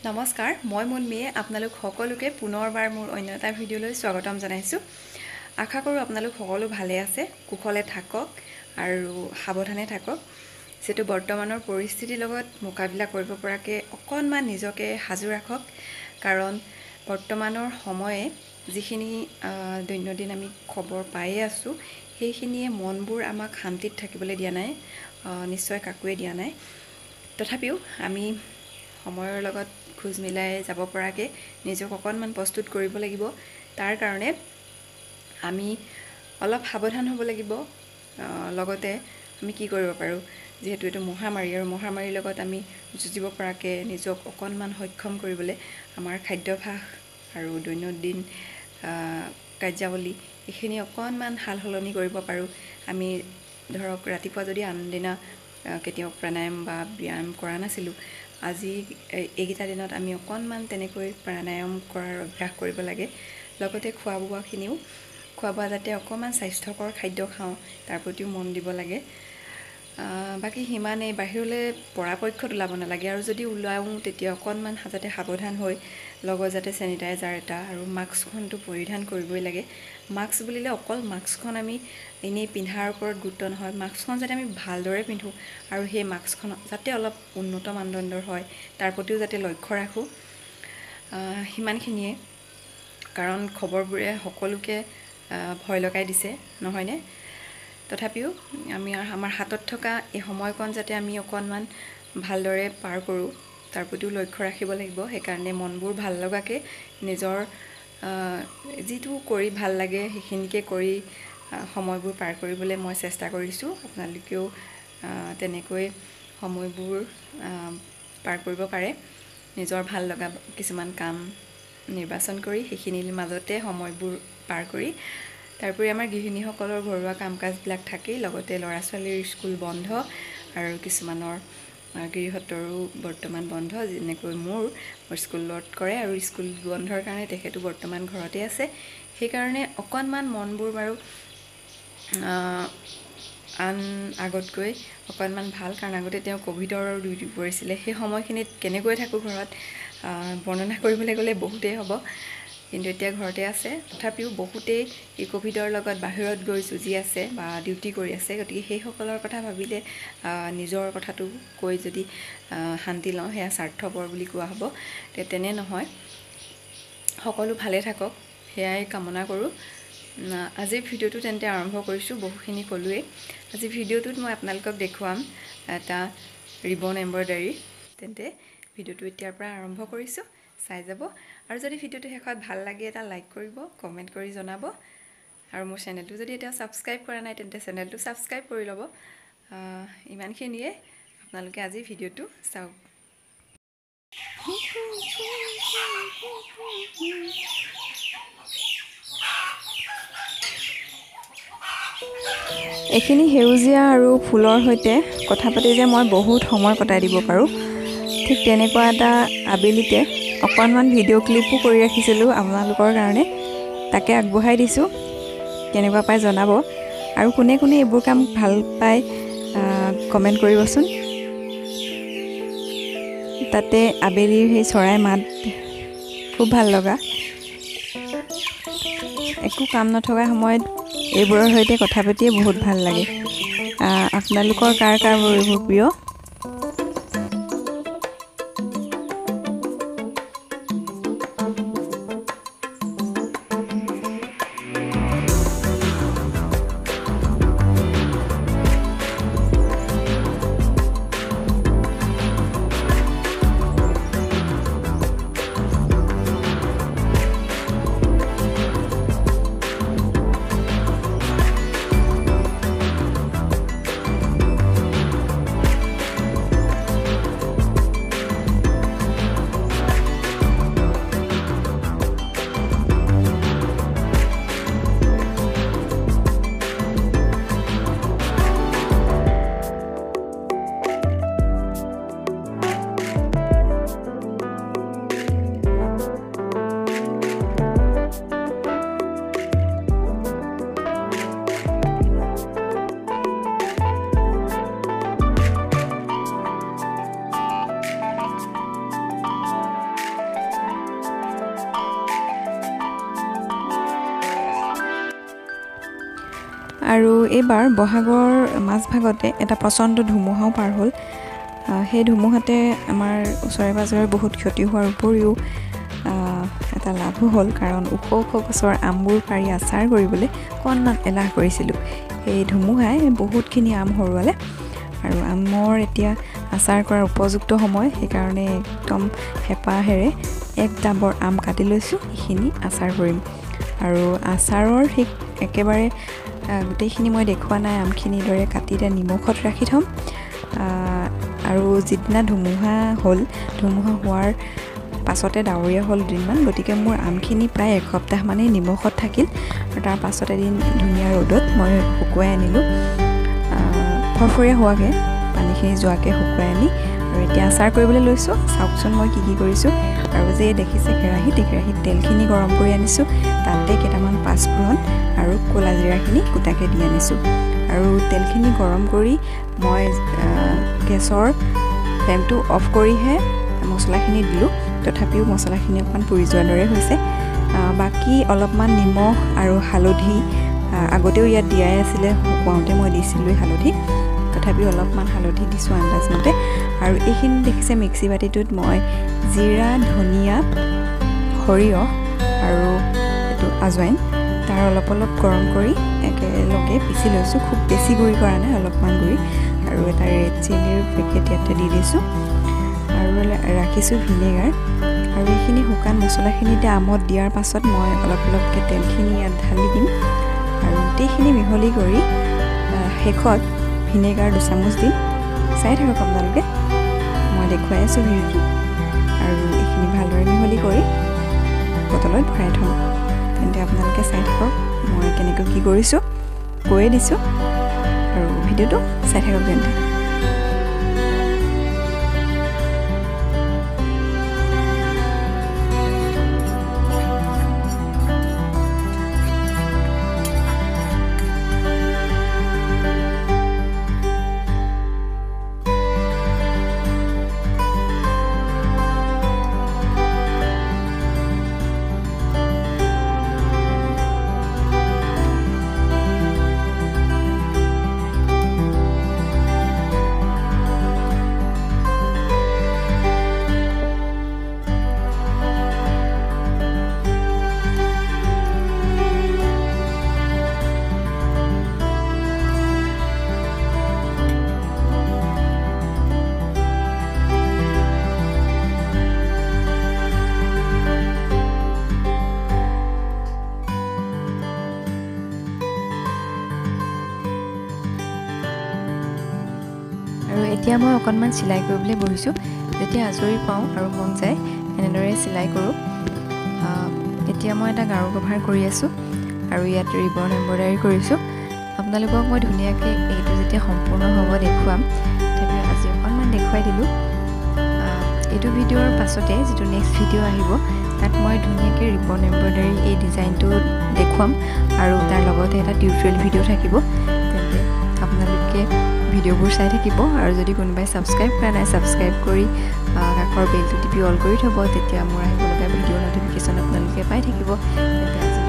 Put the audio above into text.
নমস্কাৰ মই মুনমিয়ে আপোনালোক সকলোকে পুনৰবাৰ মোৰ অন্য এটা ভিডিঅ'লৈ স্বাগতম জনাইছো আশা কৰো আপোনালোক সকলো ভালে আছে কুশলে থাকক আৰু সাৱধানে থাকক যেটো বৰ্তমানৰ পৰিস্থিতিৰ লগত মোকাবিলা কৰিব পৰাকে অকনমান নিজকে সাজু ৰাখক কাৰণ বৰ্তমানৰ সময়ে যিখিনি দৈনন্দিন আমি খবৰ পাই আছো সেইখিনিয়ে মনবোৰ আমাক শান্তিত থাকিবলৈ দিয়া নাই নিশ্চয় কাকুৱে দিয়া নাই তথাপিও আমি সময়ৰ লগত খুজ মিলাই যাব পৰাকে নিজক অকনমান প্ৰস্তুত কৰিব লাগিব তাৰ কাৰণে আমি অলপ সাৱধান হ'ব লাগিব লগতে আমি কি কৰিব পাৰো যেহেতু এটো মহামাৰী আৰু মহামাৰীৰ লগত আমি যুঁজিব পৰাকে নিজক অকনমান সক্ষম কৰিবলৈ আমাৰ খাদ্যাভ্যাস আৰু দৈনন্দিন কাৰ্যাৱলী এখিনি অকনমান হালহলনি কৰিব পাৰো আমি ধৰক ৰাতিপুৱা যদি আনদিনা কেতিয়াও প্ৰাণায়াম বা ব্যায়াম কৰা নাছিলো আজি এইগিটা দিনত আমি অকনমান তেনেকৈ প্ৰাণায়াম কৰাৰ অভ্যাস কৰিব লাগে লগতে খোৱা-বোৱা যাতে অকনমান স্বাস্থ্যকৰ খাদ্য খাওঁ তাৰ প্ৰতিও মন দিব লাগে বাকি হিমানে বাহিৰলৈ পৰাপক্ষত ওলাব নালাগে আৰু যদি ওলাও তেতিয়া অকনমান যাতে সাৱধান হৈ লগত যাতে স্যানিটাইজাৰ এটা আৰু মাস্কখনটো পৰিধান কৰিবই লাগে মাস্ক বুলিলে অকল মাস্কখন আমি এনেই পিন্ধাৰ ওপৰত গুৰুত্ব নহয় মাস্কখন যাতে আমি ভালদৰে পিন্ধো আৰু সেই মাস্কখন যাতে অলপ উন্নত মানদণ্ডৰ হয় তাৰ প্ৰতিও যাতে লক্ষ্য ৰাখো হিমানখিনিয়ে কাৰণ খবৰবোৰে সকলোকে ভয় লগাই দিছে নহয়নে তথাপিও আমি আমাৰ হাতত থকা এই সময়কণ যাতে আমি অকনমান ভালদৰে পাৰ কৰো তাৰ প্ৰতিও লক্ষ্য ৰাখিব লাগিব সেইকাৰণে মনবোৰ ভাল লগাকে নিজৰ যিটো কৰি ভাল লাগে সেইখিনিকে কৰি সময়বোৰ পাৰ কৰিবলৈ মই চেষ্টা কৰিছো আপোনালোকেও তেনেকৈ সময়বোৰ পাৰ কৰিব পাৰে নিজৰ ভাল লগা কিছুমান কাম নিৰ্বাচন কৰি সেইখিনিৰ মাজতে সময়বোৰ পাৰ কৰি তাৰপৰি আমাৰ গৃহিণীসকলৰ ঘৰুৱা কাম-কাজবিলাক থাকেই লগতে ল'ৰা-ছোৱালীৰ স্কুল বন্ধ আৰু কিছুমানৰ গৃহতৰো বৰ্তমান বন্ধ যেনেকৈ মোৰ স্কুলত কৰে আৰু স্কুল বন্ধৰ কাৰণে তেখেতো বৰ্তমান ঘৰতে আছে সেইকাৰণে অকনমান মনবোৰ বাৰু আন আগতকৈ অকনমান ভাল কাৰণ আগতে তেওঁ কোভিডৰ ডিউটি কৰিছিলে সেই সময়খিনিত কেনেকৈ থাকো ঘৰত বৰ্ণনা কৰিবলৈ গলে বহুতেই হ'ব কিন্তু এতিয়া ঘৰতে আছে তথাপিও বহুতেই এই কোভিডৰ লগত বাহিৰত গৈ যুঁজি আছে বা ডিউটি কৰি আছে গতিকে সেই সকলৰ কথা ভাবিলে নিজৰ কথাটো কৈ যদি শান্তি লওঁ হেয়া স্বাৰ্থপৰ বুলি কোৱা হ'ব তেনে নহয় সকলো ভালে থাকক হেয়াই কামনা কৰো আজি ভিডিওটো তেন্তে আৰম্ভ কৰিছো বহুখিনি কলুৱে আজি ভিডিওটোত মই আপোনালোকক দেখুৱাম এটা ৰিবন এমব্ৰয়ডাৰী তেন্তে ভিডিওটো এতিয়াৰ পৰা আৰম্ভ কৰিছো চাই যাব আৰু যদি ভিডিওটো শেষত ভাল লাগে এটা লাইক কৰিব কমেন্ট কৰি জনাব আৰু মোৰ চেনেলটো যদি এটা সাবস্ক্ৰাইব কৰা নাই তেন্তে চেনেলটো সাবস্ক্ৰাইব কৰি ল'ব ইমানখিনিয়ে আপোনালোকে আজি ভিডিওটো চাওক এখিনি হেউজিয়া আৰু ফুলৰ হৈতে কথা পাতি যে মই বহুত সময় কটাই দিব পাৰো ঠিক তেনেকুৱা এটা আবেলিতে অকনমান ভিডিও ক্লিপও কৰি ৰাখিছিলো আপোনালোকৰ কাৰণে তাকে আগবঢ়াই দিছো কেনেকুৱা পাই জনাব আৰু কোনে কোনে এইবোৰ কাম ভাল পায় কমেন্ট কৰিবচোন তাতে আবেলিৰ সেই চৰাই মাত খুব ভাল লগা একো কাম নথকা সময়ত এইবোৰৰ হৈতে কথা পাতিয়ে বহুত ভাল লাগে আপোনালোকৰ কাৰ এইবোৰ প্ৰিয় আৰু এইবাৰ বহাগৰ মাজভাগতে এটা প্ৰচণ্ড ধুমুহাও পাৰ হ'ল। সেই ধুমুহাতে আমাৰ ওচৰে পাজৰে বহুত ক্ষতি হোৱাৰ উপৰিও এটা লাভো হ'ল, কাৰণ ওখ ওখ গছৰ আমবোৰ পাৰি আচাৰ কৰিবলৈ অকণমান এলাহ কৰিছিলোঁ। সেই ধুমুহাই বহুতখিনি আম হৰুৱালে আৰু আমৰ এতিয়া আচাৰ কৰাৰ উপযুক্ত সময়, সেইকাৰণে একদম হেঁপাহেৰে এক ডাবৰ আম কাটি লৈছোঁ, সেইখিনি আচাৰ কৰিম। আৰু আচাৰৰ ঠিক একেবাৰে গোটেইখিনি মই দেখুওৱা নাই, আমখিনিৰ দৰে কাটি এতিয়া নিমখত ৰাখি থ'ম। আৰু যিদিনা ধুমুহা হ'ল, ধুমুহা হোৱাৰ পাছতে ডাৱৰীয়া হ'ল দুদিনমান, গতিকে মোৰ আমখিনি প্ৰায় এসপ্তাহমানেই নিমখত থাকিল। আৰু তাৰ পাছত এদিন ধুনীয়া ৰ'দত মই শুকুৱাই আনিলোঁ, ফৰফৰীয়া হোৱাকৈ, পানীখিনি যোৱাকৈ শুকুৱাই আনি। আৰু এতিয়া আচাৰ কৰিবলৈ লৈছোঁ। চাওকচোন মই কি কৰিছোঁ। আৰু যে দেখিছে কেৰাহীত তেলখিনি গৰম কৰি আনিছোঁ, তাতে কেইটামান পাঁচফোৰণ আৰু ক'লা জিৰাখিনি গোটাকৈ দি আনিছোঁ। আৰু তেলখিনি গৰম কৰি মই গেছৰ ফ্লেমটো অফ কৰিহে মছলাখিনি দিলোঁ, তথাপিও মছলাখিনি অকণমান পুৰি যোৱাৰ দৰে হৈছে। বাকী অলপমান নিমখ আৰু হালধি আগতেও ইয়াত দিয়াই আছিলে, শুকুৱাওঁতে মই দিছিলোঁ হালধি, তথাপিও অলপমান হালধি দিছোঁ আন্দাজমতে। আৰু এইখিনি দেখিছে মিক্সি বাতিটোত মই জিৰা, ধনিয়া, সৰিয়হ আৰু এইটো আজৱাইন তাৰ অলপ গৰম কৰি একেলগে পিচি লৈছোঁ। খুব বেছি গুড়ি কৰা নাই, অলপমান গুড়ি। আৰু এটা ৰেড চিলিৰ পেকেট ইয়াতে দি দিছোঁ আৰু ৰাখিছোঁ ভিনেগাৰ। আৰু এইখিনি শুকান মছলাখিনিতে আমত দিয়াৰ পাছত মই অলপকৈ তেলখিনি ইয়াত ঢালি দিম আৰু গোটেইখিনি মিহলি কৰি শেষত ভিনেগাৰ 2 চামুচ দিম। চাই থাকক আপোনালোকে, মই দেখুৱাই আছোঁ ভিডিঅ'টো। আৰু এইখিনি ভালদৰে মিহলি কৰি বটলত ভৰাই থ'ম। তেন্তে আপোনালোকে চাই থাকক মই কেনেকৈ কি কৰিছোঁ, কৈয়ে দিছোঁ। আৰু ভিডিঅ'টো চাই থাকক তেন্তে। আৰু এতিয়া মই অকণমান চিলাই কৰিবলৈ বহিছোঁ। যেতিয়া আজৰি পাওঁ আৰু মন যায় এনেদৰে চিলাই কৰোঁ। এতিয়া মই এটা গাৰু কভাৰ কৰি আছোঁ আৰু ইয়াত ৰিবন এম্ব্ৰইডাৰী কৰিছোঁ। আপোনালোকক মই ধুনীয়াকৈ এইটো যেতিয়া সম্পূৰ্ণ হ'ব দেখুৱাম, তথাপিও আজি অকণমান দেখুৱাই দিলোঁ। এইটো ভিডিঅ'ৰ পাছতে যিটো নেক্সট ভিডিঅ' আহিব, তাত মই ধুনীয়াকৈ ৰিবন এম্ব্ৰইডাৰী এই ডিজাইনটো দেখুৱাম আৰু তাৰ লগতে এটা টিউটৰিয়েল ভিডিঅ' থাকিব। তেন্তে আপোনালোকে ভিডিঅ'বোৰ চাই থাকিব। আৰু যদি কোনোবাই ছাবস্ক্ৰাইব কৰা নাই, ছাবস্ক্ৰাইব কৰি কাষৰ বেলটো টিপি অল কৰি থ'ব, তেতিয়া মোৰ আহিবলগীয়া ভিডিঅ'ৰ ন'টিফিকেশ্যন আপোনালোকে পাই থাকিব। তেন্তে আজি